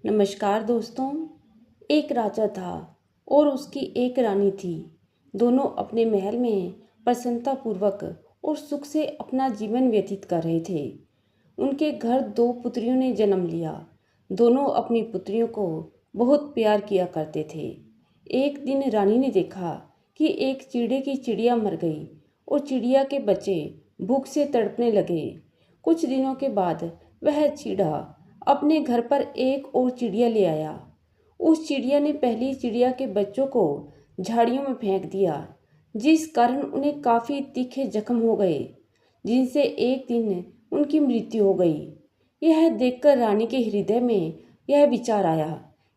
नमस्कार दोस्तों। एक राजा था और उसकी एक रानी थी। दोनों अपने महल में प्रसन्नतापूर्वक और सुख से अपना जीवन व्यतीत कर रहे थे। उनके घर दो पुत्रियों ने जन्म लिया। दोनों अपनी पुत्रियों को बहुत प्यार किया करते थे। एक दिन रानी ने देखा कि एक चिड़े की चिड़िया मर गई और चिड़िया के बच्चे भूख से तड़पने लगे। कुछ दिनों के बाद वह चिड़ा अपने घर पर एक और चिड़िया ले आया। उस चिड़िया ने पहली चिड़िया के बच्चों को झाड़ियों में फेंक दिया, जिस कारण उन्हें काफ़ी तीखे जख्म हो गए, जिनसे एक दिन उनकी मृत्यु हो गई। यह देखकर रानी के हृदय में यह विचार आया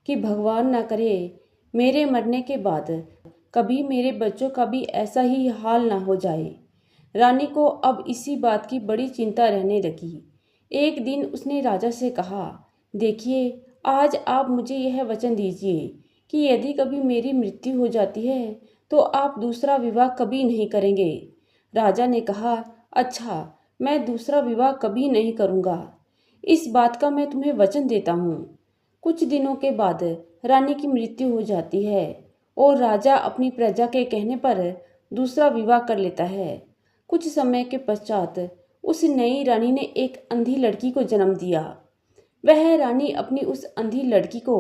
कि भगवान ना करे मेरे मरने के बाद कभी मेरे बच्चों का भी ऐसा ही हाल ना हो जाए। रानी को अब इसी बात की बड़ी चिंता रहने लगी। एक दिन उसने राजा से कहा, देखिए, आज आप मुझे यह वचन दीजिए कि यदि कभी मेरी मृत्यु हो जाती है तो आप दूसरा विवाह कभी नहीं करेंगे। राजा ने कहा, अच्छा, मैं दूसरा विवाह कभी नहीं करूँगा। इस बात का मैं तुम्हें वचन देता हूँ। कुछ दिनों के बाद रानी की मृत्यु हो जाती है और राजा अपनी प्रजा के कहने पर दूसरा विवाह कर लेता है। कुछ समय के पश्चात उस नई रानी ने एक अंधी लड़की को जन्म दिया। वह रानी अपनी उस अंधी लड़की को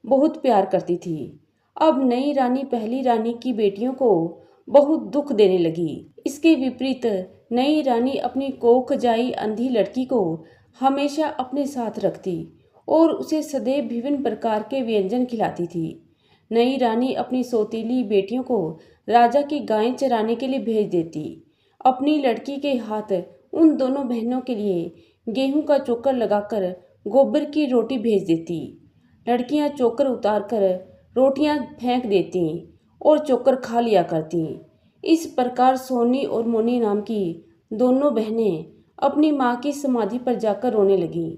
बहुत प्यार करती थी। अब नई रानी पहली रानी की बेटियों को बहुत दुख देने लगी। इसके विपरीत नई रानी अपनी कोखजाई अंधी लड़की को हमेशा अपने साथ रखती और उसे सदैव विभिन्न प्रकार के व्यंजन खिलाती थी। नई रानी अपनी सौतीली बेटियों को राजा की गायें चराने के लिए भेज देती। अपनी लड़की के हाथ उन दोनों बहनों के लिए गेहूं का चोकर लगाकर गोबर की रोटी भेज देती। लड़कियां चोकर उतारकर रोटियां फेंक देती और चोकर खा लिया करती। इस प्रकार सोनी और मोनी नाम की दोनों बहनें अपनी माँ की समाधि पर जाकर रोने लगीं।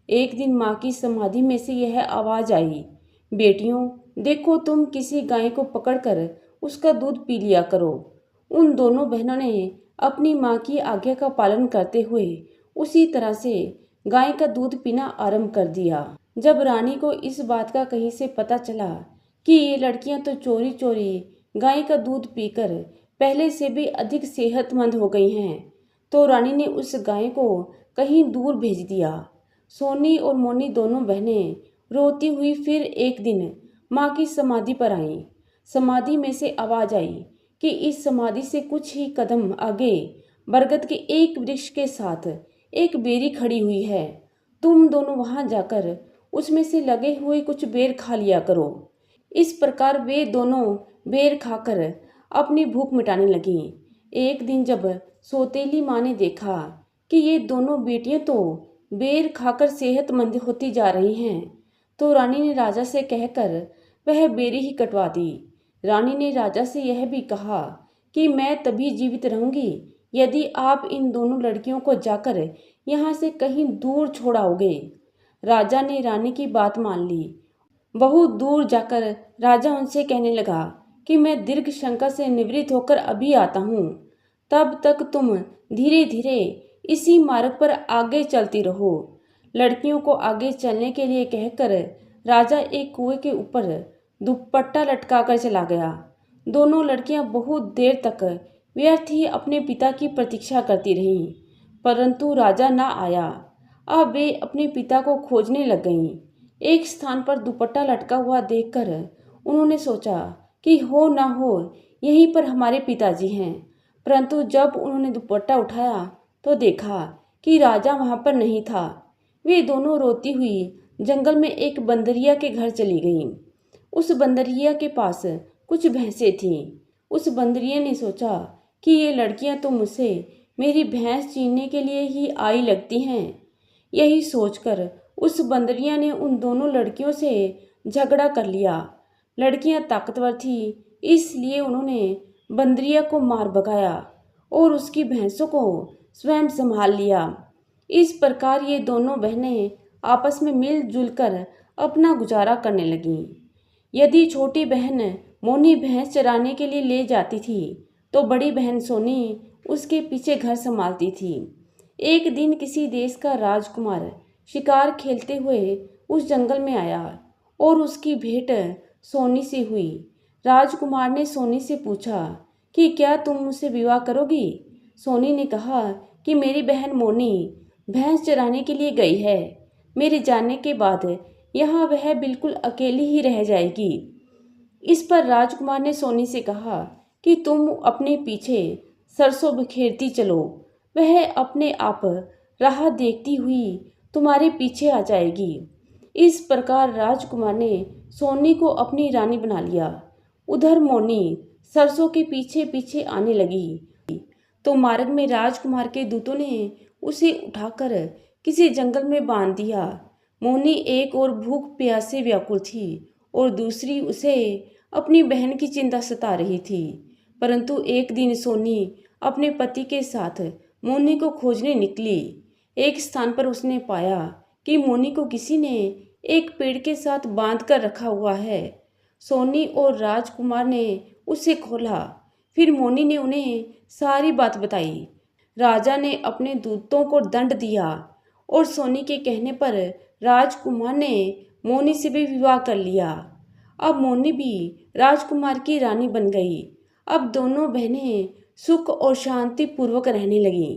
एक दिन माँ की समाधि में से यह आवाज़ आई, बेटियों, देखो, तुम किसी गाय को पकड़कर उसका दूध पी लिया करो। उन दोनों बहनों ने अपनी माँ की आज्ञा का पालन करते हुए उसी तरह से गाय का दूध पीना आरंभ कर दिया। जब रानी को इस बात का कहीं से पता चला कि ये लड़कियां तो चोरी चोरी गाय का दूध पीकर पहले से भी अधिक सेहतमंद हो गई हैं, तो रानी ने उस गाय को कहीं दूर भेज दिया। सोनी और मोनी दोनों बहनें रोती हुई फिर एक दिन माँ की समाधि पर आईं। समाधि में से आवाज आई कि इस समाधि से कुछ ही कदम आगे बरगद के एक वृक्ष के साथ एक बेरी खड़ी हुई है। तुम दोनों वहां जाकर उसमें से लगे हुए कुछ बेर खा लिया करो। इस प्रकार वे दोनों बेर खाकर अपनी भूख मिटाने लगीं। एक दिन जब सौतेली माँ ने देखा कि ये दोनों बेटियां तो बेर खाकर सेहतमंद होती जा रही हैं, तो रानी ने राजा से कहकर वह बेरी ही कटवा दी। रानी ने राजा से यह भी कहा कि मैं तभी जीवित रहूंगी यदि आप इन दोनों लड़कियों को जाकर यहाँ से कहीं दूर छोड़ाओगे। राजा ने रानी की बात मान ली। बहुत दूर जाकर राजा उनसे कहने लगा कि मैं दीर्घ शंका से निवृत्त होकर अभी आता हूँ। तब तक तुम धीरे धीरे इसी मार्ग पर आगे चलती रहो। लड़कियों को आगे चलने के लिए कहकर राजा एक कुएं के ऊपर दुपट्टा लटकाकर चला गया। दोनों लड़कियां बहुत देर तक व्यर्थ ही अपने पिता की प्रतीक्षा करती रहीं, परंतु राजा ना आया। अब वे अपने पिता को खोजने लग गईं। एक स्थान पर दुपट्टा लटका हुआ देखकर उन्होंने सोचा कि हो ना हो यहीं पर हमारे पिताजी हैं, परंतु जब उन्होंने दुपट्टा उठाया तो देखा कि राजा वहां पर नहीं था। वे दोनों रोती हुई जंगल में एक बंदरिया के घर चली गईं। उस बंदरिया के पास कुछ भैंसें थीं। उस बंदरिया ने सोचा कि ये लड़कियां तो मुझसे मेरी भैंस छीनने के लिए ही आई लगती हैं। यही सोचकर उस बंदरिया ने उन दोनों लड़कियों से झगड़ा कर लिया। लड़कियां ताकतवर थी, इसलिए उन्होंने बंदरिया को मार भगाया और उसकी भैंसों को स्वयं संभाल लिया। इस प्रकार ये दोनों बहनें आपस में मिलजुल कर अपना गुजारा करने लगीं। यदि छोटी बहन मोनी भैंस चराने के लिए ले जाती थी तो बड़ी बहन सोनी उसके पीछे घर संभालती थी। एक दिन किसी देश का राजकुमार शिकार खेलते हुए उस जंगल में आया और उसकी भेंट सोनी से हुई। राजकुमार ने सोनी से पूछा कि क्या तुम मुझसे विवाह करोगी? सोनी ने कहा कि मेरी बहन मोनी भैंस चराने के लिए गई है। मेरे जाने के बाद यहाँ वह बिल्कुल अकेली ही रह जाएगी। इस पर राजकुमार ने सोनी से कहा कि तुम अपने पीछे सरसों बिखेरती चलो, वह अपने आप राह देखती हुई तुम्हारे पीछे आ जाएगी। इस प्रकार राजकुमार ने सोनी को अपनी रानी बना लिया। उधर मोनी सरसों के पीछे पीछे आने लगी तो मार्ग में राजकुमार के दूतों ने उसे उठाकर किसी जंगल में बांध दिया। मोनी एक और भूख प्यास से व्याकुल थी और दूसरी उसे अपनी बहन की चिंता सता रही थी। परंतु एक दिन सोनी अपने पति के साथ मोनी को खोजने निकली। एक स्थान पर उसने पाया कि मोनी को किसी ने एक पेड़ के साथ बांध कर रखा हुआ है। सोनी और राजकुमार ने उसे खोला। फिर मोनी ने उन्हें सारी बात बताई। राजा ने अपने दूतों को दंड दिया और सोनी के कहने पर राजकुमार ने मोनी से भी विवाह कर लिया। अब मोनी भी राजकुमार की रानी बन गई। अब दोनों बहनें सुख और शांति पूर्वक रहने लगीं।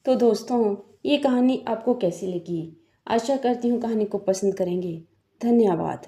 तो दोस्तों, ये कहानी आपको कैसी लगी? आशा करती हूँ कहानी को पसंद करेंगे। धन्यवाद।